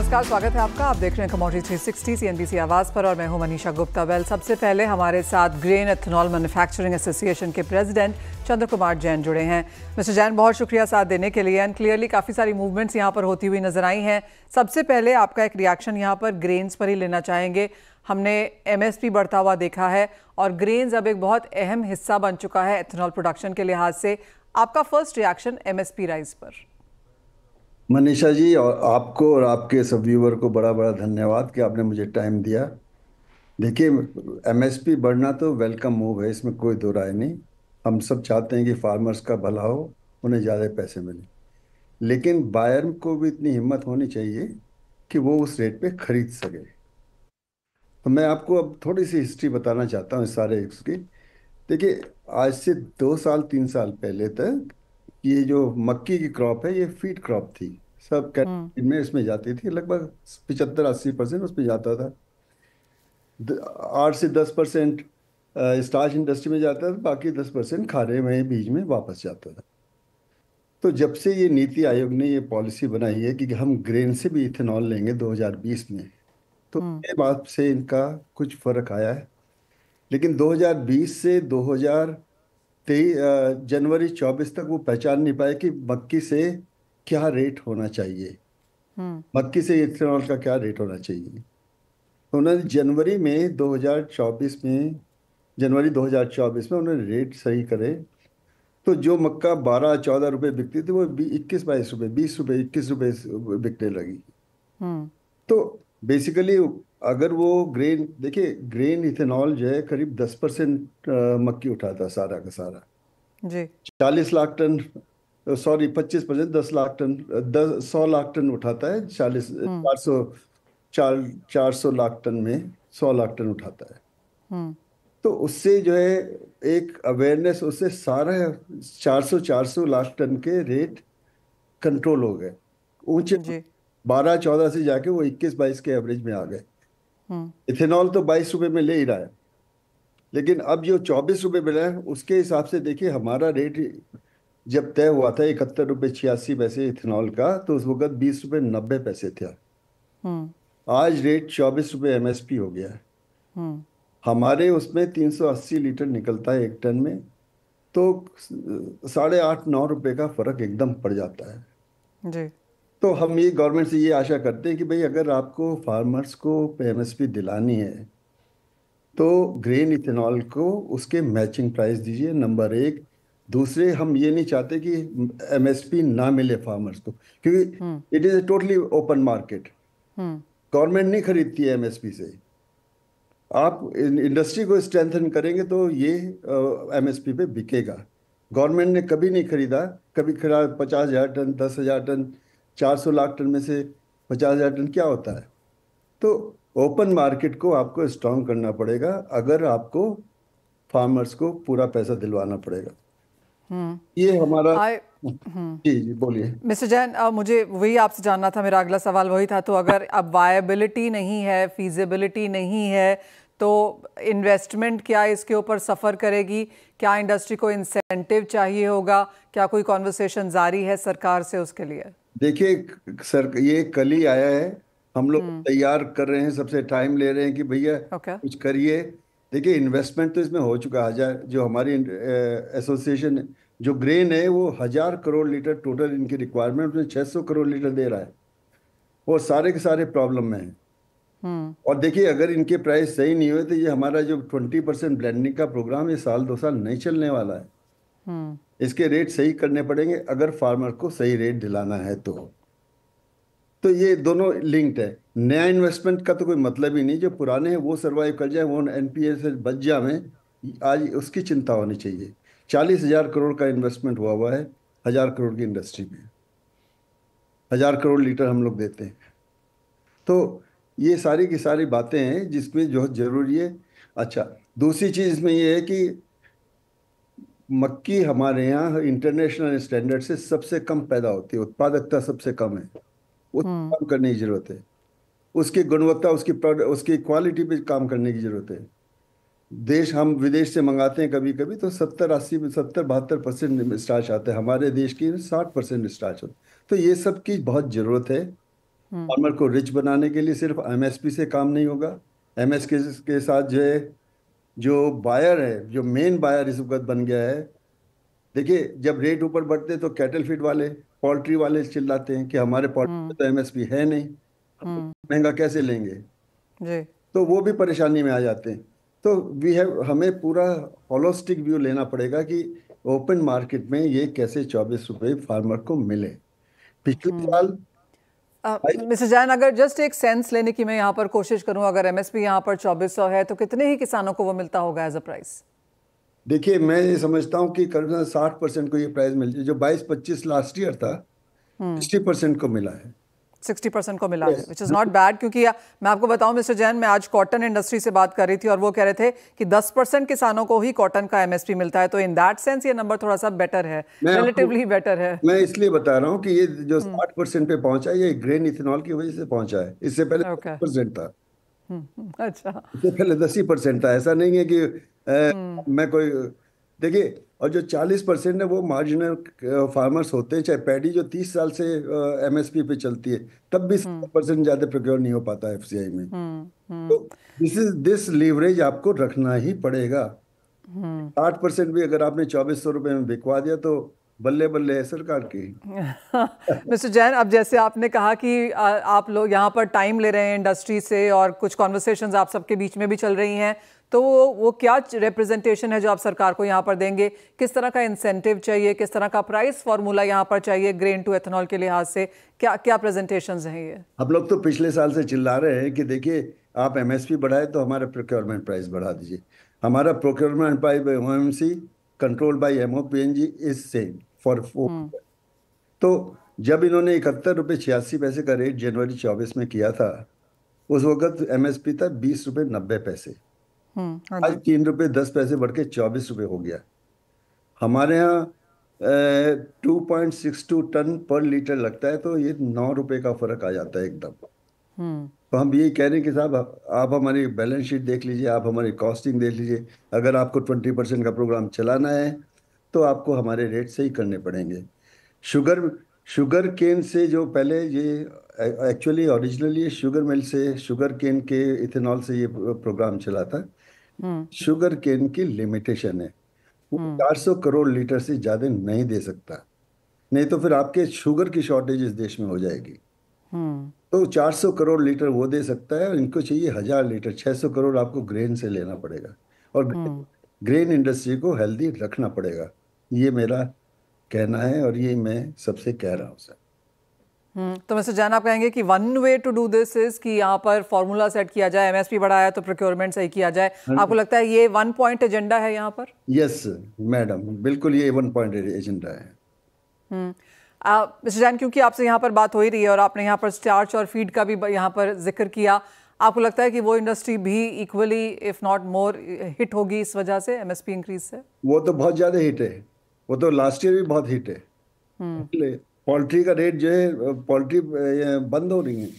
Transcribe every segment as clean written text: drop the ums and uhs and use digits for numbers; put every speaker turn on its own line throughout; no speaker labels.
नमस्कार, स्वागत है आपका। आप देख रहे हैं कमोडिटी 360 सीएनबीसी आवाज़ पर और मैं हूं मनीषा गुप्ता। वेल, सबसे पहले हमारे साथ ग्रेन एथेनॉल मैन्युफैक्चरिंग एसोसिएशन के प्रेसिडेंट चंद्र कुमार जैन जुड़े हैं। मिस्टर जैन, बहुत शुक्रिया साथ देने के लिए। एंड क्लियरली काफ़ी सारी मूवमेंट्स यहाँ पर होती हुई नजर आई हैं। सबसे पहले आपका एक रिएक्शन यहाँ पर ग्रेन्स पर ही लेना चाहेंगे। हमने एमएसपी बढ़ता हुआ देखा है और ग्रेन्स अब एक बहुत अहम हिस्सा बन चुका है एथेनॉल प्रोडक्शन के लिहाज से। आपका फर्स्ट रिएक्शन एमएसपी राइज पर?
मनीषा जी, और आपको और आपके सब व्यूवर को बड़ा बड़ा धन्यवाद कि आपने मुझे टाइम दिया। देखिए, एमएसपी बढ़ना तो वेलकम मूव है, इसमें कोई दो राय नहीं। हम सब चाहते हैं कि फार्मर्स का भला हो, उन्हें ज़्यादा पैसे मिले, लेकिन बायर को भी इतनी हिम्मत होनी चाहिए कि वो उस रेट पे खरीद सके। तो मैं आपको अब थोड़ी सी हिस्ट्री बताना चाहता हूँ इस सारे इसकी। देखिए, आज से 2 साल 3 साल पहले तक ये जो मक्की की क्रॉप है, ये फीड क्रॉप थी। सब कैटेगरी में इसमें जाती थी, लगभग 75-80% उसमें जाता था। 8 से 10% स्टार्च इंडस्ट्री में जाता था, बाकी 10% खारे में बीज में वापस जाता था। तो जब से ये नीति आयोग ने ये पॉलिसी बनाई है कि हम ग्रेन से भी इथेनॉल लेंगे 2020 में, तो ये बात से इनका कुछ फर्क आया है। लेकिन 2020 से 2023 जनवरी 24 तक वो पहचान नहीं पाए कि मक्की से क्या रेट होना चाहिए, मक्की से इथेनॉल का क्या रेट होना चाहिए। तो उन्होंने जनवरी 2024 में उन्होंने रेट सही करे। तो जो मक्का 12-14 रुपए बिकती थी, वो 21-22 रुपए, 20 रुपए, 21 रुपए बिकने लगी। तो बेसिकली अगर वो ग्रेन, देखिए ग्रेन इथेनॉल जो है करीब 10% मक्की उठाता सारा का सारा
जी।
40 lakh ton, sorry 25%, 10 lakh ton, 100 lakh ton उठाता है। 400 लाख टन में 100 लाख टन उठाता है। तो उससे जो है एक अवेयरनेस, उससे सारा 400 लाख टन के रेट कंट्रोल हो गए। ऊंचे
जी।
12-14 से जाके वो 21-22 के एवरेज में आ गए। इथेनॉल तो 22 रुपए में ले ही रहा है, लेकिन अब जो 24 रुपए मिला है उसके हिसाब से देखिए, हमारा रेट जब तय हुआ था 71 रुपए 86 पैसे इथेनॉल का, तो उस वक्त 20 रुपए 90 पैसे थे। आज रेट 24 रुपए एमएसपी हो गया है। हमारे उसमें 380 लीटर निकलता है एक टन में, तो 8.5-9 रुपए का फर्क एकदम पड़ जाता है।
जी।
तो हम ये गवर्नमेंट से ये आशा करते हैं कि भाई, अगर आपको फार्मर्स को एमएसपी दिलानी है तो ग्रेन इथेनॉल को उसके मैचिंग प्राइस दीजिए, नंबर एक। दूसरे, हम ये नहीं चाहते कि एमएसपी ना मिले फार्मर्स को, क्योंकि it is a totally open market. Government नहीं खरीदती है एमएसपी से। आप इंडस्ट्री को स्ट्रेंथन करेंगे तो ये एमएसपी पे बिकेगा। गवर्नमेंट ने कभी नहीं खरीदा, कभी खरीदा 50,000 टन, 10,000 टन, 400 लाख टन में से 50,000 टन क्या होता है। तो ओपन मार्केट को आपको स्ट्रांग करना पड़ेगा, अगर आपको फार्मर्स को पूरा पैसा दिलवाना पड़ेगा। ये हमारा। जी जी, बोलिए
मिस्टर जैन, मुझे वही आपसे जानना था, मेरा अगला सवाल वही था। तो अगर अब वायबिलिटी नहीं है, फीजिबिलिटी नहीं है, तो इन्वेस्टमेंट क्या इसके ऊपर सफ़र करेगी? क्या इंडस्ट्री को इंसेंटिव चाहिए होगा? क्या कोई कॉन्वर्सेशन जारी है सरकार से उसके लिए?
देखिए सर, ये कल ही आया है, हम लोग तैयार कर रहे हैं, सबसे टाइम ले रहे हैं कि भैया कुछ करिए। देखिए, इन्वेस्टमेंट तो इसमें हो चुका है। हजार जो हमारी एसोसिएशन जो ग्रेन है, वो 1,000 करोड़ लीटर टोटल इनकी रिक्वायरमेंट में 600 करोड़ लीटर दे रहा है, और सारे के सारे प्रॉब्लम में हैं। और देखिए, अगर इनके प्राइस सही नहीं हुए तो ये हमारा जो 20% ब्लेंडिंग का प्रोग्राम, ये 1-2 साल नहीं चलने वाला है। इसके रेट सही करने पड़ेंगे अगर फार्मर को सही रेट दिलाना है तो ये दोनों लिंक्ड है। नया इन्वेस्टमेंट का तो कोई मतलब ही नहीं, जो पुराने हैं वो सर्वाइव कर जाए, वो एनपीए से बच जाए, आज उसकी चिंता होनी चाहिए। 40,000 करोड़ का इन्वेस्टमेंट हुआ है 1,000 करोड़ की इंडस्ट्री में। 1,000 करोड़ लीटर हम लोग देते हैं। तो ये सारी की सारी बातें हैं जिसमें जो जरूरी है। अच्छा, दूसरी चीज इसमें ये है कि मक्की हमारे यहाँ इंटरनेशनल स्टैंडर्ड से सबसे कम पैदा होती है, उत्पादकता सबसे कम है। उसको काम करने की जरूरत है, उसकी गुणवत्ता, उसकी क्वालिटी पे काम करने की जरूरत है। हम विदेश से मंगाते हैं कभी कभी, तो 70-80, 70-72% स्टार्च आता है, हमारे देश की 60% स्टार्च होता है। तो ये सब की बहुत जरूरत है। फार्मर को रिच बनाने के लिए सिर्फ एमएसपी से काम नहीं होगा। एमएसपी के साथ जो है, जो बायर है, जो मेन बायर इस वक्त बन गया है। देखिए, जब रेट ऊपर बढ़ते हैं तो कैटल फीड वाले, पोल्ट्री वाले चिल्लाते हैं कि हमारे पोल्ट्री में तो एमएसपी है नहीं, हम महंगा कैसे लेंगे।
जी।
तो वो भी परेशानी में आ जाते हैं। तो हमें पूरा होलिस्टिक व्यू लेना पड़ेगा कि ओपन मार्केट में ये कैसे 24 रुपये फार्मर को मिले। पिछले साल
मिस्टर जैन, अगर जस्ट एक सेंस लेने की मैं यहाँ पर कोशिश करूँ, अगर एमएसपी यहाँ पर 2400 है तो कितने ही किसानों को वो मिलता होगा एज अ प्राइस?
देखिए, मैं ये समझता हूँ कि करीबन 60% को ये प्राइस मिल जाए। जो 22-25 लास्ट ईयर था, 60% को मिला है।
60% को मिला है, विच इज़ नॉट बैड। क्योंकि मैं आपको बताऊं मिस्टर जैन, मैं आज कॉटन इंडस्ट्री से बात कर रही थी और वो कह रहे थे कि 10% किसानों को ही कॉटन का एमएसपी मिलता है। तो इन दैट सेंस ये नंबर थोड़ा सा बेटर है, रिलेटिवली बेटर है।
मैं इसलिए बता रहा हूँ कि ये जो 60% पे पहुंचा, ये ग्रेन इथेनॉल की वजह से पहुंचा है। इससे पहले 10% था।
अच्छा।
इससे पहले 10% था। ऐसा नहीं है कि मैं कोई, देखिए, और जो 40% है वो मार्जिनल फार्मर्स होते हैं। चाहे पैडी जो 30 साल से एमएसपी पे चलती है, तब भी 70% ज्यादा प्रोक्योर नहीं हो पाता एफसीआई में। तो दिस लीवरेज आपको रखना ही पड़ेगा। 60% भी अगर आपने 2400 रुपये में बिकवा दिया तो बल्ले बल्ले है सरकार की।
मिस्टर जैन, अब जैसे आपने कहा कि आप लोग यहाँ पर टाइम ले रहे हैं इंडस्ट्री से और कुछ कॉन्वर्सेशंस आप सबके बीच में भी चल रही हैं, तो वो क्या रिप्रेजेंटेशन है जो आप सरकार को यहाँ पर देंगे? किस तरह का इंसेंटिव चाहिए, किस तरह का प्राइस फॉर्मूला यहाँ पर चाहिए ग्रेन टू एथेनॉल के लिहाज से? क्या क्या प्रेजेंटेशंस हैं ये?
हम लोग तो पिछले साल से चिल्ला रहे हैं कि देखिए, आप एमएसपी बढ़ाए तो हमारा प्रोक्योरमेंट प्राइस बढ़ा दीजिए। हमारा procurement price OMC control by MOPNG is same for 4। तो जब इन्होंने 71 रुपये 86 पैसे का रेट जनवरी 24 में किया था, उस वक्त एमएसपी था 20 रुपये 90 पैसे। आज 3 रुपये 10 पैसे बढ़ के 24 रुपये हो गया। हमारे यहाँ 2.62 टन पर लीटर लगता है, तो ये 9 रुपये का फर्क आ जाता है एकदम। तो हम यही कह रहे हैं कि साहब, आप हमारी बैलेंस शीट देख लीजिए, आप हमारी कॉस्टिंग देख लीजिए। अगर आपको 20% का प्रोग्राम चलाना है तो आपको हमारे रेट सही करने पड़ेंगे। शुगर शुगर केन से जो पहले ये एक्चुअली ओरिजिनली शुगर मिल से, शुगर केन के इथेनॉल से ये प्रोग्राम चला था। शुगर केन की लिमिटेशन है, वो 400 करोड़ लीटर से ज़्यादा नहीं दे सकता, नहीं तो फिर आपके शुगर की शॉर्टेज इस देश में हो जाएगी। तो 400 करोड़ लीटर वो दे सकता है, और इनको चाहिए 1000 लीटर। 600 करोड़ आपको ग्रेन से लेना पड़ेगा, और ग्रेन इंडस्ट्री को हेल्दी रखना पड़ेगा। ये मेरा कहना है और ये मैं सबसे कह रहा हूँ सर।
तो मिस्टर जैन, आप कहेंगे कि one way to do this is कि यहाँ पर फॉर्मूला सेट किया जाए, एमएसपी बढ़ाया तो प्रोक्योरमेंट सही किया जाए। आपको लगता है ये 1 पॉइंट एजेंडा है यहाँ पर?
यस मैडम, बिल्कुल ये 1 पॉइंट एजेंडा है।
मिस्टर जैन, क्योंकि आपसे यहाँ पर बात हो ही रही है और आपने यहाँ पर स्टार्च और फीड का भी यहाँ पर जिक्र किया, आपको लगता है कि वो इंडस्ट्री भी equally if not more heat होगी इस वजह से, एमएसपी इंक्रीज से?
वो तो बहुत ज्यादा हिट है, वो तो लास्ट ईयर भी बहुत हिट है। पोल्ट्री का रेट जो है, पोल्ट्री बंद हो रही है,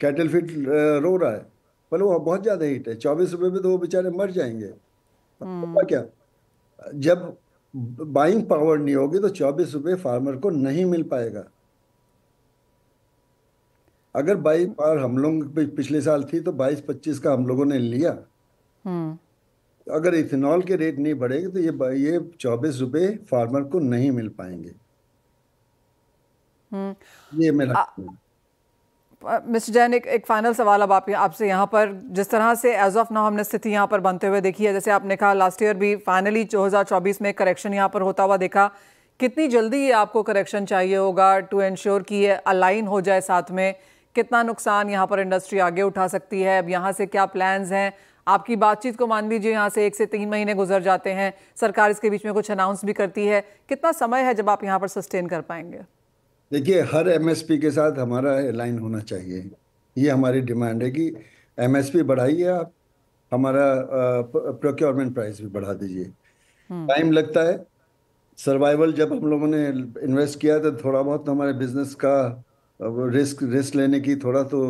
कैटल फीड रो रहा है, पर वो बहुत ज्यादा हिट है। 24 रुपये में तो वो बेचारे मर जाएंगे। तो क्या, जब बाइंग पावर नहीं होगी तो 24 रुपये फार्मर को नहीं मिल पाएगा। अगर बाइंग पावर हम लोग पिछले साल थी तो 22-25 का हम लोगों ने लिया। अगर इथेनॉल के रेट नहीं बढ़ेंगे तो ये 24 रुपये फार्मर को नहीं मिल पाएंगे। ये मेरा
मिस्टर जैन, एक फाइनल सवाल अब आपसे यहाँ पर, जिस तरह से एज ऑफ नाउ हमने स्थिति यहाँ पर बनते हुए देखी है, जैसे आपने कहा लास्ट ईयर भी फाइनली 2024 में करेक्शन यहाँ पर होता हुआ देखा, कितनी जल्दी ये आपको करेक्शन चाहिए होगा टू एंश्योर कि ये अलाइन हो जाए साथ में? कितना नुकसान यहाँ पर इंडस्ट्री आगे उठा सकती है? अब यहाँ से क्या प्लान्स हैं? आपकी बातचीत को मान लीजिए यहाँ से 1 से 3 महीने गुजर जाते हैं, सरकार इसके बीच में कुछ अनाउंस भी करती है, कितना समय है जब आप यहाँ पर सस्टेन कर पाएंगे?
देखिए, हर एमएसपी के साथ हमारा अलाइन होना चाहिए। ये हमारी डिमांड है कि एमएसपी बढ़ाइए आप, हमारा प्रोक्योरमेंट प्राइस भी बढ़ा दीजिए। टाइम लगता है, सर्वाइवल जब हम लोगों ने इन्वेस्ट किया तो थोड़ा बहुत तो हमारे बिजनेस का रिस्क लेने की थोड़ा तो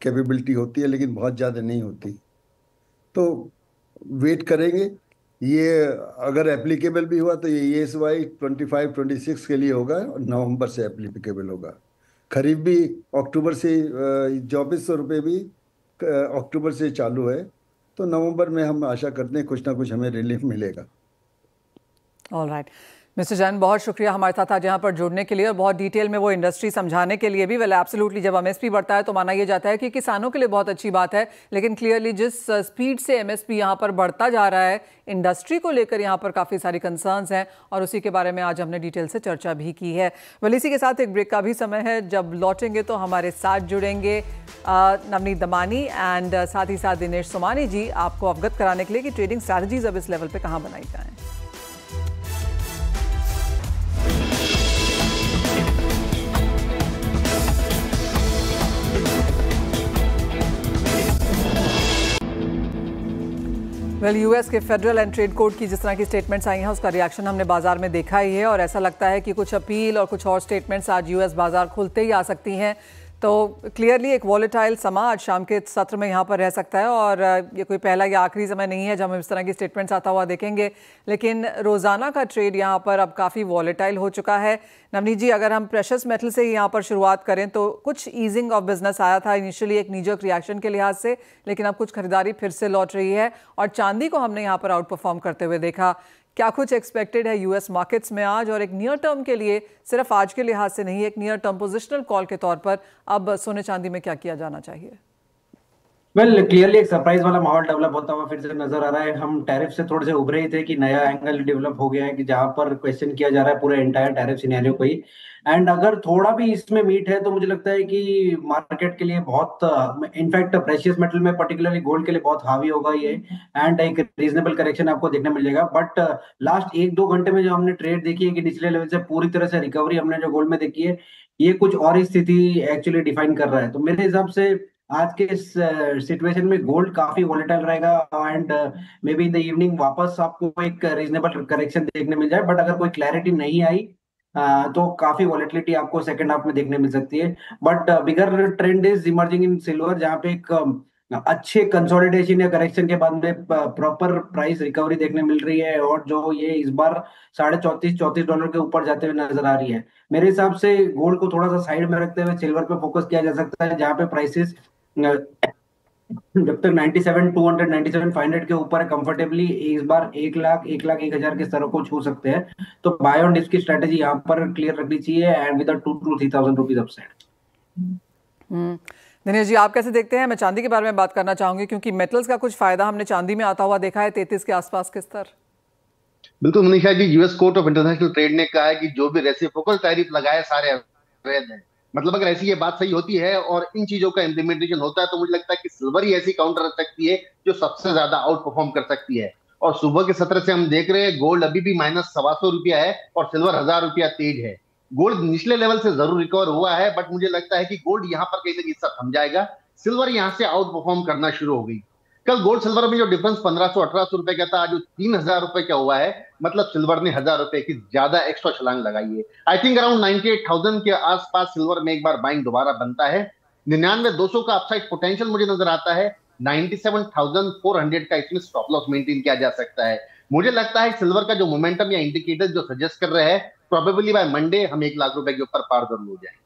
कैपेबिलिटी होती है, लेकिन बहुत ज़्यादा नहीं होती। तो वेट करेंगे। ये अगर एप्लीकेबल भी हुआ तो ये ESY 25-26 के लिए होगा और नवंबर से एप्लीकेबल होगा। खरीफ भी अक्टूबर से 2400 रुपये भी अक्टूबर से चालू है। तो नवंबर में हम आशा करते हैं कुछ ना कुछ हमें रिलीफ मिलेगा।
ऑल राइट मिस्टर जैन, बहुत शुक्रिया हमारे साथ आज यहाँ पर जुड़ने के लिए और बहुत डिटेल में वो इंडस्ट्री समझाने के लिए भी। वेल एब्सोल्युटली, जब एमएसपी बढ़ता है तो माना यह जाता है कि किसानों के लिए बहुत अच्छी बात है, लेकिन क्लियरली जिस स्पीड से एमएसपी यहाँ पर बढ़ता जा रहा है, इंडस्ट्री को लेकर यहाँ पर काफ़ी सारी कंसर्न्स हैं और उसी के बारे में आज हमने डिटेल से चर्चा भी की है। वेल इसी के साथ एक ब्रेक का भी समय है। जब लौटेंगे तो हमारे साथ जुड़ेंगे नवनीत दमानी एंड साथ ही साथ दिनेश सोमानी जी, आपको अवगत कराने के लिए कि ट्रेडिंग स्ट्रैटेजीज अब इस लेवल पर कहाँ बनाई जाएँ। यूएस के फेडरल एंड ट्रेड कोर्ट की जिस तरह की स्टेटमेंट्स आई हैं उसका रिएक्शन हमने बाजार में देखा ही है और ऐसा लगता है कि कुछ अपील और कुछ और स्टेटमेंट्स आज यूएस बाजार खुलते ही आ सकती हैं। तो क्लियरली एक वॉलेटाइल समा आज शाम के सत्र में यहाँ पर रह सकता है और ये कोई पहला या आखिरी समय नहीं है जब हम इस तरह की स्टेटमेंट्स आता हुआ देखेंगे, लेकिन रोज़ाना का ट्रेड यहाँ पर अब काफ़ी वॉलेटाइल हो चुका है। नवनीत जी, अगर हम प्रेशस मेटल से ही यहाँ पर शुरुआत करें तो कुछ ईजिंग ऑफ बिजनेस आया था इनिशियली एक नीजर्क रिएक्शन के लिहाज से, लेकिन अब कुछ खरीदारी फिर से लौट रही है और चांदी को हमने यहाँ पर आउट परफॉर्म करते हुए देखा। क्या कुछ एक्सपेक्टेड है यूएस मार्केट्स में आज, और एक नियर टर्म के लिए, सिर्फ आज के लिहाज से नहीं, एक नियर टर्म पोजिशनल कॉल के तौर पर अब सोने चांदी में क्या किया जाना चाहिए?
क्लियरली एक सरप्राइज वाला माहौल डेवलप होता हुआ फिर से नजर आ रहा है। हम टैरिफ से थोड़े से उभरे ही थे कि नया एंगल डेवलप हो गया है कि जहां पर क्वेश्चन किया जा रहा है पूरे एंटायर टैरिफ सिनेरियो को ही। एंड अगर थोड़ा भी इसमें मीट है तो मुझे लगता है कि मार्केट के लिए बहुत, इनफैक्ट प्रेशियस मेटल में पर्टिकुलरली गोल्ड के लिए बहुत हावी होगा ये, एंड एक रीजनेबल करेक्शन आपको देखने मिल जाएगा। बट लास्ट 1-2 घंटे में जो हमने ट्रेड देखी है कि निचले लेवल से पूरी तरह से रिकवरी हमने जो गोल्ड में देखी है, ये कुछ और ही स्थिति एक्चुअली डिफाइन कर रहा है। तो मेरे हिसाब से आज के इस सिचुएशन में गोल्ड काफी वॉलेटाइल रहेगा and may be in the evening वापस आपको एक रीजनेबल करेक्शन देखने मिल जाए। बट अगर कोई क्लैरिटी नहीं आई तो काफी वॉलेटिलिटी आपको सेकंड हाफ में देखने मिल सकती है। But bigger trend is emerging in silver, जहां पे एक अच्छे कंसोलिडेशन या करेक्शन के बाद में प्रॉपर प्राइस रिकवरी देखने मिल रही है और जो ये इस बार $34-34 के ऊपर जाते हुए नजर आ रही है। मेरे हिसाब से गोल्ड को थोड़ा सा साइड में रखते हुए सिल्वर पे फोकस किया जा सकता है, जहां पे प्राइसेस जब तक 97,200 97,500 के ऊपर है कंफर्टेबली इस बार 1,01,000 के स्तरों को छू सकते हैं। तो बाय ऑन डिप की स्ट्रेटेजी यहाँ पर क्लियर रखनी चाहिए and with 2,000-3,000 rupees upside.
Dinesh ji, आप कैसे देखते हैं? मैं चांदी के बारे में बात करना चाहूंगी क्योंकि मेटल्स का कुछ फायदा हमने चांदी में आता हुआ देखा है 33 के आसपास के स्तर।
बिल्कुल Manisha ji, US court of international trade ने कहा है कि जो भी रेसिप्रोकल टैरिफ लगाए सारे अवैध हैं। मतलब अगर ऐसी ये बात सही होती है और इन चीजों का इम्प्लीमेंटेशन होता है तो मुझे लगता है कि सिल्वर ही ऐसी काउंटर रख सकती है जो सबसे ज्यादा आउट परफॉर्म कर सकती है। और सुबह के सत्र से हम देख रहे हैं गोल्ड अभी भी -125 है और सिल्वर 1,000 तेज है। गोल्ड निचले लेवल से जरूर रिकवर हुआ है बट मुझे लगता है कि गोल्ड यहाँ पर कहीं ना कहीं सब थम जाएगा। सिल्वर यहाँ से आउट परफॉर्म करना शुरू हो गई। कल गोल्ड सिल्वर में जो डिफरेंस 1,500-1,800 रुपए का था, आज 3,000 रुपए का हुआ है। मतलब सिल्वर ने 1,000 रुपए की ज्यादा एक्स्ट्रा छलांग लगाई है। आई थिंक अराउंड 98,000 के आसपास सिल्वर में एक बार बाइंग दोबारा बनता है। 99,200 का अपसाइड पोटेंशियल मुझे नजर आता है। 97,400 का इसमें स्टॉप लॉस मेंटेन किया जा सकता है। मुझे लगता है सिल्वर का जो मोमेंटम या इंडिकेटर्स जो सजेस्ट कर रहे हैं, प्रोबेबली बाय मंडे हम 1,00,000 रुपए के ऊपर पार जरूर हो जाएंगे।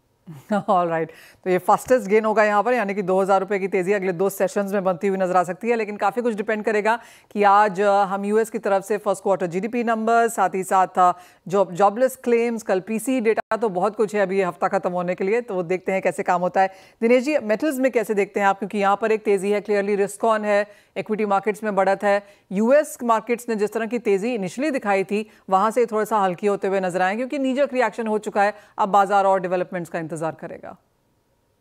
ऑल राइट, तो ये फास्टेस्ट गेन होगा यहाँ पर, यानी कि 2,000 रुपए की तेजी अगले 2 सेशंस में बनती हुई नजर आ सकती है। लेकिन काफ़ी कुछ डिपेंड करेगा कि आज हम यूएस की तरफ से फर्स्ट क्वार्टर जीडीपी नंबर, साथ ही साथ जॉबलेस क्लेम्स, कल पीसी डेटा, तो बहुत कुछ है अभी ये हफ्ता खत्म होने के लिए, तो देखते हैं कैसे काम होता है। दिनेश जी, मेटल्स में कैसे देखते हैं आप? क्योंकि यहाँ पर एक तेजी है, क्लियरली रिस्क ऑन है, इक्विटी मार्केट्स में बढ़त है। यूएस मार्केट्स ने जिस तरह की तेजी इनिशियली दिखाई थी वहां से थोड़ा सा हल्की होते हुए नजर आए क्योंकि नीजर्क रिएक्शन हो चुका है। अब बाजार और डेवलपमेंट्स का इंतजार करेगा।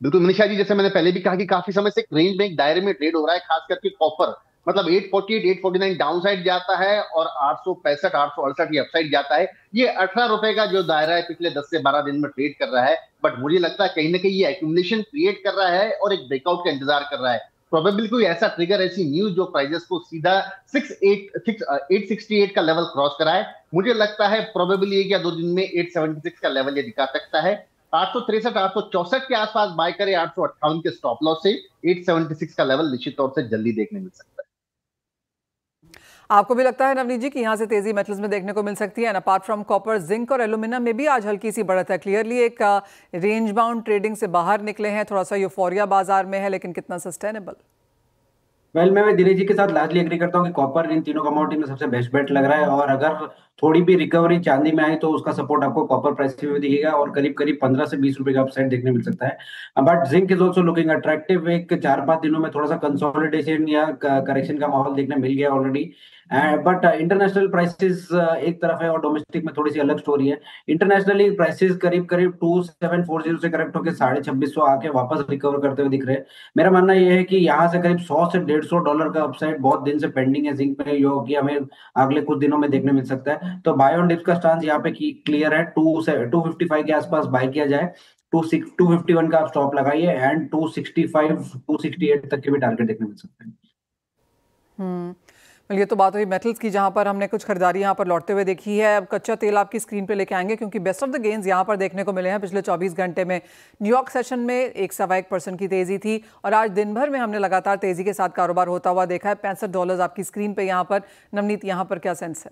बिल्कुल मनीषा जी, जैसे मैंने पहले भी कहा कि काफी समय से रेंज में एक दायरे में ट्रेड हो रहा है, खास करके कॉपर। मतलब 848, 849 डाउन साइड जाता है और 865, 868 ये अपसाइड जाता है। ये 18 रुपए का जो दायरा है पिछले 10 से 12 दिन में ट्रेड कर रहा है। बट मुझे लगता है कहीं ना कहीं ये एक्यूमुलेशन क्रिएट कर रहा है और एक ब्रेकआउट का इंतजार कर रहा है। प्रोबेबली कोई ऐसा ट्रिगर, ऐसी न्यूज जो प्राइजेस को सीधा 868 का लेवल क्रॉस कराए। मुझे लगता है प्रोबेबली 1 या 2 दिन में 876 का लेवल ये दिखा सकता है। 863, 864 के आसपास बाय करे 858 के स्टॉप लॉस से 876 का लेवल निश्चित तौर से जल्दी देखने मिल सकता है।
आपको भी लगता है नवनीत जी कि यहाँ से तेजी मेटल्स में देखने को मिल सकती है? अपार्ट फ्रॉम कॉपर, जिंक और एल्यूमिनियम में भी आज हल्की सी बढ़त है। क्लियरली एक रेंज बाउंड ट्रेडिंग से बाहर निकले हैं, थोड़ा सा यूफोरिया बाजार में है, लेकिन कितना सस्टेनेबल?
मैं दिनेश जी के साथ लार्जली एग्री करता हूँ कि कॉपर इन तीनों कमोडिटी में सबसे बेस्ट बेट लग रहा है। और अगर थोड़ी भी रिकवरी चांदी में आई तो उसका सपोर्ट आपको कॉपर प्राइस में भी दिखेगा और करीब करीब 15 से 20 रुपए का अपसाइड देखने मिल सकता है। But zinc is also looking attractive. एक 4-5 दिनों में थोड़ा सा कंसोलिडेशन या करेक्शन का माहौल देखने मिल गया ऑलरेडी। बट इंटरनेशनल प्राइसेस एक तरफ है और डोमेस्टिक में थोड़ी सी अलग स्टोरी है। इंटरनेशनली प्राइसेस करीब करीब 2740 से करेक्ट होकर $2650 आके वापस रिकवर करते हुए दिख रहे हैं। मेरा मानना यह है कि यहाँ से करीब 100 से $150 का अपसाइड बहुत दिन से पेंडिंग है जिंक में, जो कि हमें अगले कुछ दिनों में देखने मिल सकता है। तो बाय ऑन डिप्स का स्टांस यहाँ पे क्लियर है। 255 के आसपास बाय किया जाए, 251 का आप स्टॉप लगाइए एंड 265 268 तक के भी टारगेट देखने मिल सकते हैं।
ये तो बात हुई मेटल्स की, जहां पर हमने कुछ खरीदारी यहां पर लौटते हुए देखी है। अब कच्चा तेल आपकी स्क्रीन पे लेके आएंगे, क्योंकि बेस्ट ऑफ द गेन्स यहां पर देखने को मिले हैं पिछले 24 घंटे में। न्यूयॉर्क सेशन में 1.25% की तेजी थी और आज दिन भर में हमने लगातार तेजी के साथ कारोबार होता हुआ देखा है। $65 आपकी स्क्रीन पे यहाँ पर। नवनीत, यहाँ पर क्या सेंस है?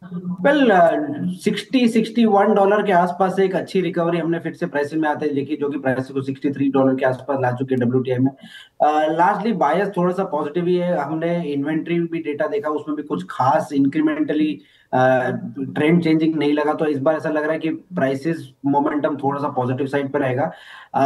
$60-61 के आसपास एक अच्छी रिकवरी हमने फिर से प्राइस में आते देखी, जो कि प्राइस को $63 के आसपास ला चुके WTI में। लार्जली बायस थोड़ा सा पॉजिटिव ही है। हमने इन्वेंट्री भी डेटा देखा, उसमें भी कुछ खास इंक्रीमेंटली ट्रेंड चेंजिंग नहीं लगा। तो इस बार ऐसा लग रहा है कि प्राइसेस मोमेंटम थोड़ा सा पॉजिटिव साइड पर रहेगा।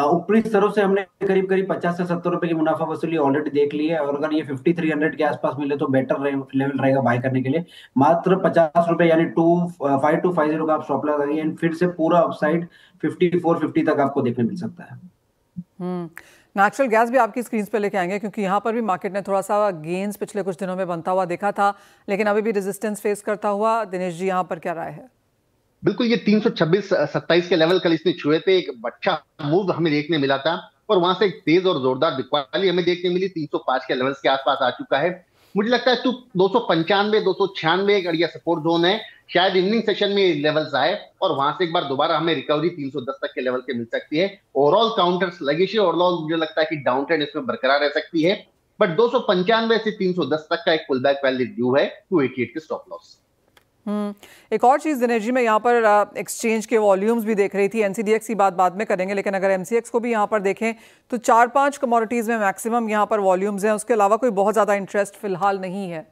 ऊपरी स्तरों से हमने करीब करीब 50 से 70 रुपए की मुनाफा वसूली ऑलरेडी देख ली है और अगर ये 5300 के आसपास मिले तो बेटर लेवल रहेगा बाय करने के लिए। मात्र 50 रुपए यानी 5250 का आप स्टॉप लगाइए एंड फिर से पूरा अपसाइड 5450 तक आपको देखने मिल सकता है।
नेचुरल गैस भी आपकी स्क्रीन पे लेके आएंगे, क्योंकि यहाँ पर भी मार्केट ने थोड़ा सा गेन्स पिछले कुछ दिनों में बनता हुआ देखा था, लेकिन अभी भी रेजिस्टेंस फेस करता हुआ। दिनेश जी, यहाँ पर क्या राय है?
बिल्कुल, ये 326-27 के लेवल कल इसने छुए थे। एक अच्छा मूव हमें देखने मिला था और वहां से एक तेज और जोरदार बिकवाली हमें देखने मिली। 305 के लेवल्स के आसपास आ चुका है। मुझे लगता है 295 296 एक अड़िया सपोर्ट जोन है। शायद इवनिंग सेशन में लेवल्स आए और वहां से एक बार दोबारा हमें रिकवरी 310 तक के लेवल के मिल सकती है। ओवरऑल काउंटर स्लगिश है, ओवरऑल मुझे लगता है कि डाउन ट्रेंड इसमें बरकरार रह सकती है। बट 295 से 310 तक का एक पुल बैक वैलिड ड्यू है, 288 के स्टॉप लॉस।
एक और चीज़ दिनेश जी, मैं यहाँ पर एक्सचेंज के वॉल्यूम्स भी देख रही थी। एनसीडीएक्स की बात बाद में करेंगे, लेकिन अगर एमसीएक्स को भी यहाँ पर देखें तो 4-5 कमोडिटीज़ में मैक्सिमम यहाँ पर वॉल्यूम्स हैं। उसके अलावा कोई बहुत ज़्यादा इंटरेस्ट फिलहाल नहीं है।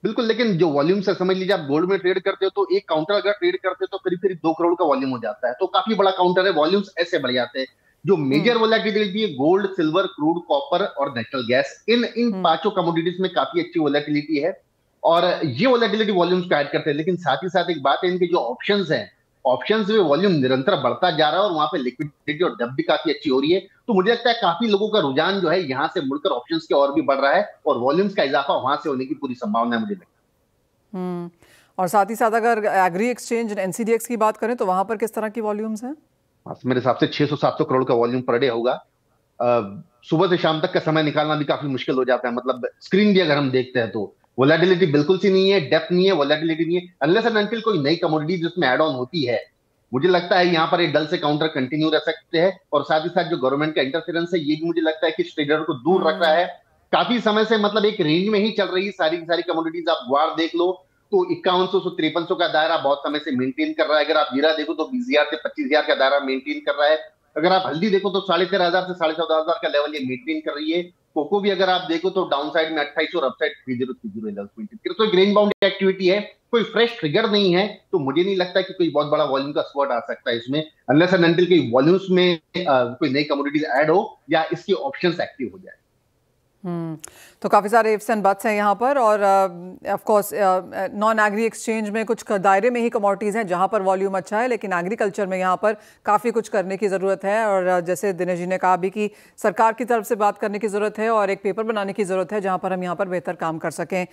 बिल्कुल, लेकिन जो वॉल्यूम से समझ लीजिए, आप गोल्ड में ट्रेड करते हो तो एक काउंटर अगर ट्रेड करते हो तो करीब करीब 2 करोड़ का वॉल्यूम हो जाता है। तो काफी बड़ा काउंटर है, वॉल्यूम्स ऐसे बढ़ जाते हैं। जो मेजर वोलेटिलिटी है गोल्ड, सिल्वर, क्रूड, कॉपर और नेचुरल गैस, इन पांचों कमोडिटीज में काफी अच्छी वोलेटिलिटी है और ये वोलेटिलिटी वॉल्यूम्स को ऐड करते हैं। लेकिन साथ ही साथ एक बात है, इनके जो ऑप्शंस हैं, ऑप्शंस में वॉल्यूम निरंतर बढ़ता जा रहा है और वहां पे लिक्विडिटी और डेप्थ भी काफी अच्छी हो रही है। तो मुझे लगता है काफी लोगों का रुझान जो है यहां से मुड़कर ऑप्शंस की ओर भी बढ़ रहा है और वॉल्यूम्स का इजाफा वहां से होने की पूरी संभावना है मुझे लगता है।
और साथ ही साथ अगर एग्री एक्सचेंज एनसीडीएक्स की बात करें तो वहां पर किस तरह की वॉल्यूम्स हैं?
मेरे हिसाब से 600-700 करोड़ का वॉल्यूम पर डे होगा। सुबह से शाम तक का समय निकालना भी काफी मुश्किल हो जाता है। मतलब स्क्रीन भी अगर हम देखते हैं तो वोलेटिलिटी बिल्कुल सी नहीं है, डेप्थ नहीं है, वोलेटिलिटी नहीं है, अनलेस एंड अनटिल कोई नई कमोडिटी जिसमें ऐड ऑन होती है। मुझे लगता है यहाँ पर एक डल से काउंटर कंटिन्यू रह सकते हैं और साथ ही साथ जो गवर्नमेंट का इंटरफेरेंस है ये भी मुझे लगता है कि ट्रेडर को दूर रख रहा है। काफी समय से मतलब एक रेंज में ही चल रही सारी की सारी कमोडिटीज। आप ग्वार देख लो तो 5100 से 5300 का दायरा बहुत समय से मेंटेन कर रहा है। अगर आप हीरा देखो तो 20,000 से 25,000 का दायरा मेंटेन कर रहा है। अगर आप हल्दी देखो तो 13,500 से 14,500 का लेवल ये मेंटेन कर रही है। कोको भी अगर आप देखो तो डाउन साइड में 28 और अपसाइड 3030 लेवल मेंटेन कर। तो एक रेंज बाउंड एक्टिविटी है, कोई फ्रेश ट्रिगर नहीं है। तो मुझे नहीं लगता कि कोई बहुत बड़ा वॉल्यूम का स्पॉट आ सकता है इसमें, अनलेस एंड अनटिल कोई वॉल्यूम्स में कोई नई कमोडिटीज ऐड हो या इसकी ऑप्शंस एक्टिव हो जाए।
तो काफ़ी सारे इफ्स एंड बट्स हैं यहाँ पर और of course non agree exchange में कुछ दायरे में ही कमोडिटीज़ हैं जहाँ पर वॉल्यूम अच्छा है, लेकिन एग्रीकल्चर में यहाँ पर काफ़ी कुछ करने की ज़रूरत है। और जैसे दिनेश जी ने कहा भी कि सरकार की तरफ से बात करने की ज़रूरत है और एक पेपर बनाने की ज़रूरत है जहाँ पर हम यहाँ पर बेहतर काम कर सकें।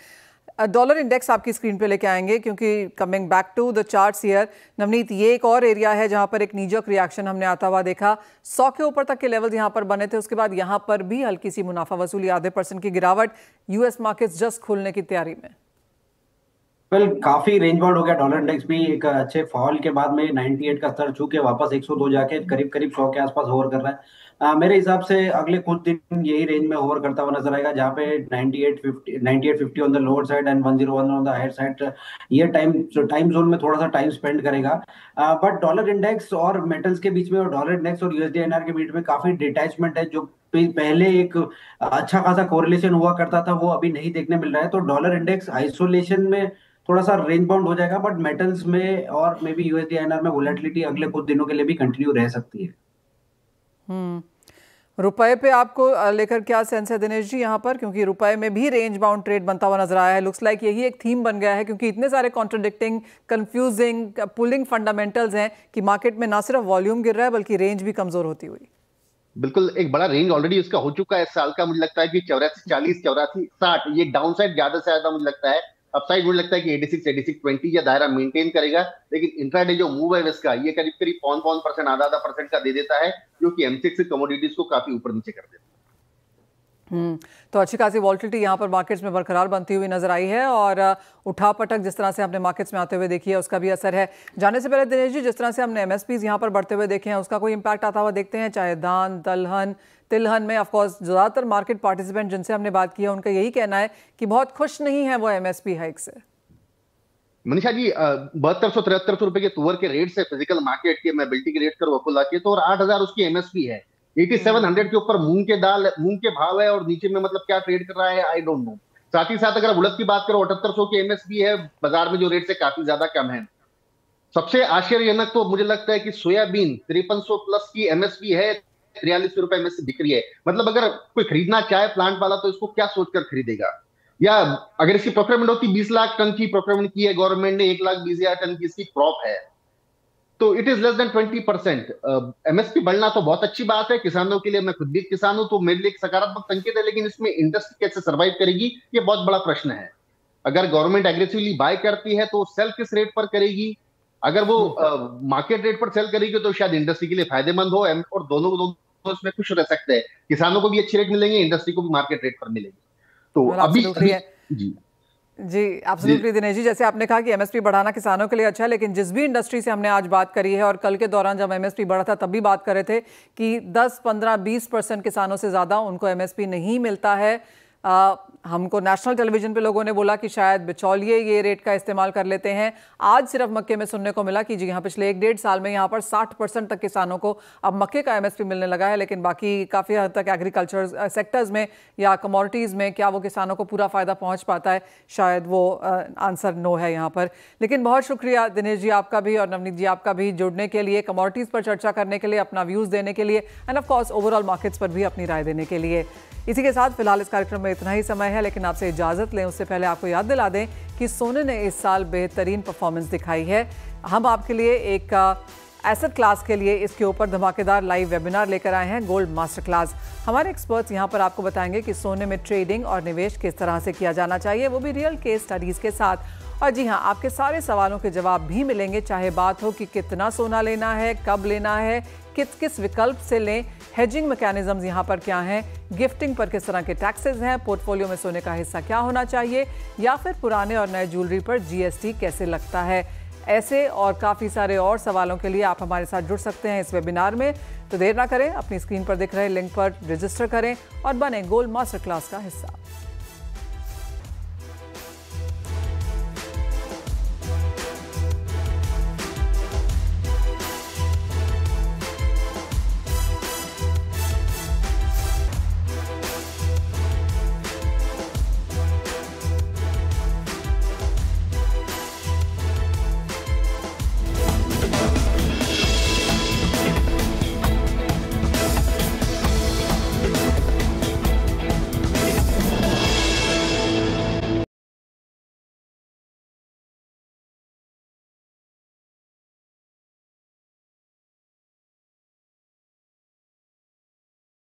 डॉलर इंडेक्स आपकी स्क्रीन पे लेके आएंगे, क्योंकि coming back to the charts here Navneet, ये एक और एरिया है जहां पर एक नीजक रिएक्शन हमने आता हुआ देखा। 100 के ऊपर तक के लेवल यहां पर बने थे, उसके बाद यहां पर भी हल्की सी मुनाफा वसूली, 0.5% की गिरावट। यूएस मार्केट्स जस्ट खुलने की तैयारी में।
काफी रेंज बाउंड हो गया डॉलर इंडेक्स भी। एक अच्छे फॉल के बाद में 98 का स्तर छू के वापस 102 जाके करीब करीब 100 के आसपास होवर कर रहा है। मेरे हिसाब से अगले कुछ दिन यही रेंज में होवर करता हुआ नजर आएगा, जहाँ पे 9850 on the lower side and 101 on the higher side ये टाइम जोन में थोड़ा सा टाइम स्पेंड करेगा। बट डॉलर इंडेक्स और मेटल्स के बीच में और डॉलर इंडेक्स और यूएसडी आईएनआर के बीच में काफी डिटैचमेंट है। जो पहले एक अच्छा खासा कोरिलेशन हुआ करता था वो अभी नहीं देखने मिल रहा है। तो डॉलर इंडेक्स आइसोलेशन में थोड़ा सा रेंज बाउंड हो जाएगा, बट मेटल्स में और मे बी यूएसडी आईएनआर में वोलेटिलिटी अगले कुछ दिनों के लिए भी कंटिन्यू रह सकती है।
रुपए पे आपको लेकर क्या सेंस है दिनेश जी यहाँ पर, क्योंकि रुपए में भी रेंज बाउंड ट्रेड बनता हुआ नजर आया है। लुक्स लाइक यही एक थीम बन गया है, क्योंकि इतने सारे कॉन्ट्रडिक्टिंग, कंफ्यूजिंग, पुलिंग फंडामेंटल्स हैं कि मार्केट में ना सिर्फ वॉल्यूम गिर रहा है बल्कि रेंज भी कमजोर होती हुई।
बिल्कुल, एक बड़ा रेंज ऑलरेडी उसका हो चुका है इस साल का। मुझे लगता है कि 84-40, 84-60 ये डाउन साइड ज्यादा से ज्यादा मुझे लगता है। अपसाइड मुझे लगता है कि 86-86-20 या दायरा मेंटेन करेगा। लेकिन इंट्राडे जो मूव है इसका ये करीब करीब 5% आधा परसेंट का दे देता है, जो कि M6 कमोडिटीज को काफी ऊपर नीचे कर देता है।
तो अच्छी खासी वॉल्टिलिटी यहाँ पर मार्केट्स में बरकरार बनती हुई नजर आई है, और उठापटक जिस तरह से हमने मार्केट्स में आते हुए देखी है उसका भी असर है। जाने से पहले दिनेश जी, जिस तरह से हमने एमएसपीज यहाँ पर बढ़ते हुए देखे हैं उसका कोई इंपैक्ट आता हुआ देखते हैं, चाहे धान, दलहन, तिलहन में? ऑफकोर्स ज़्यादातर मार्केट पार्टिसिपेंट जिनसे हमने बात की है उनका यही कहना है कि बहुत खुश नहीं है वो एमएसपी हाइक से।
मनीषा जी, 7200-7300 रुपए के तुअर के रेट से फिजिकल मार्केट के मैं बिल्टी के रेट कर वकुला के तो, और 8000 उसकी एमएसपी है। 8700 के ऊपर मूंग के भाव है, और नीचे में मतलब क्या ट्रेड कर रहा है आई डोंट नो। साथ ही साथ अगर उड़द की बात करो 7800 की एमएसपी है बाजार में, जो रेट से काफी ज्यादा कम है। सबसे आश्चर्यजनक तो मुझे लगता है कि सोयाबीन 5300 प्लस की एमएसपी है, 43 रुपए एमएसपी बिक रही है। मतलब अगर कोई खरीदना चाहे प्लांट वाला तो इसको क्या सोचकर खरीदेगा? या अगर इसकी प्रोक्योरमेंट होती 20 लाख टन की प्रोक्योरमेंट की है गवर्नमेंट ने, 1,20,000 टन की इसकी क्रॉप है, तो it is less than 20%। MSP बढ़ना तो बहुत अच्छी बात है किसानों के लिए। मैं खुद भी किसान हूं तो मेरे लिए एक सकारात्मक संकेत है, लेकिन इसमें इंडस्ट्री कैसे सर्वाइव करेगी ये बहुत बड़ा प्रश्न है। अगर गवर्नमेंट एग्रेसिवली बाय करती है तो सेल किस रेट पर करेगी? अगर वो मार्केट रेट पर सेल करेगी तो शायद इंडस्ट्री के लिए फायदेमंद हो, और दोनों इसमें खुश रह सकते हैं। किसानों को भी अच्छे रेट मिलेंगे, इंडस्ट्री को भी मार्केट रेट पर मिलेंगे। तो अभी
जी एब्सोल्युटली दिनेश जी, जैसे आपने कहा कि एमएसपी बढ़ाना किसानों के लिए अच्छा है, लेकिन जिस भी इंडस्ट्री से हमने आज बात करी है और कल के दौरान जब एमएसपी बढ़ा था तब भी बात कर रहे थे कि 10, 15, 20% किसानों से ज़्यादा उनको एमएसपी नहीं मिलता है। हमको नेशनल टेलीविजन पे लोगों ने बोला कि शायद बिचौलिए ये रेट का इस्तेमाल कर लेते हैं। आज सिर्फ मक्के में सुनने को मिला कि जी हाँ, पिछले 1-1.5 साल में यहाँ पर 60% तक किसानों को अब मक्के का एमएसपी मिलने लगा है, लेकिन बाकी काफ़ी हद तक एग्रीकल्चर सेक्टर्स में या कमोडिटीज़ में क्या वो किसानों को पूरा फ़ायदा पहुँच पाता है? शायद वो आंसर नो है यहाँ पर। लेकिन बहुत शुक्रिया दिनेश जी आपका भी और नवनीत जी आपका भी जुड़ने के लिए, कमोडिटीज़ पर चर्चा करने के लिए, अपना व्यूज़ देने के लिए, end of course overall markets पर भी अपनी राय देने के लिए। इसी के साथ फिलहाल इस कार्यक्रम में इतना ही समय है, लेकिन आपसे इजाज़त लें उससे पहले आपको याद दिला दें कि सोने ने इस साल बेहतरीन परफॉर्मेंस दिखाई है। हम आपके लिए एक एसेट क्लास के लिए इसके ऊपर धमाकेदार लाइव वेबिनार लेकर आए हैं, गोल्ड मास्टर क्लास। हमारे एक्सपर्ट्स यहाँ पर आपको बताएंगे कि सोने में ट्रेडिंग और निवेश किस तरह से किया जाना चाहिए, वो भी रियल केस स्टडीज़ के साथ। और जी हाँ, आपके सारे सवालों के जवाब भी मिलेंगे, चाहे बात हो कि कितना सोना लेना है, कब लेना है, किस किस विकल्प से लें, हेजिंग मैकेनिज्म्स यहाँ पर क्या हैं, गिफ्टिंग पर किस तरह के टैक्सेस हैं, पोर्टफोलियो में सोने का हिस्सा क्या होना चाहिए, या फिर पुराने और नए ज्वेलरी पर जीएसटी कैसे लगता है। ऐसे और काफ़ी सारे और सवालों के लिए आप हमारे साथ जुड़ सकते हैं इस वेबिनार में। तो देर ना करें, अपनी स्क्रीन पर दिख रहे लिंक पर रजिस्टर करें और बने गोल्ड मास्टर क्लास का हिस्सा।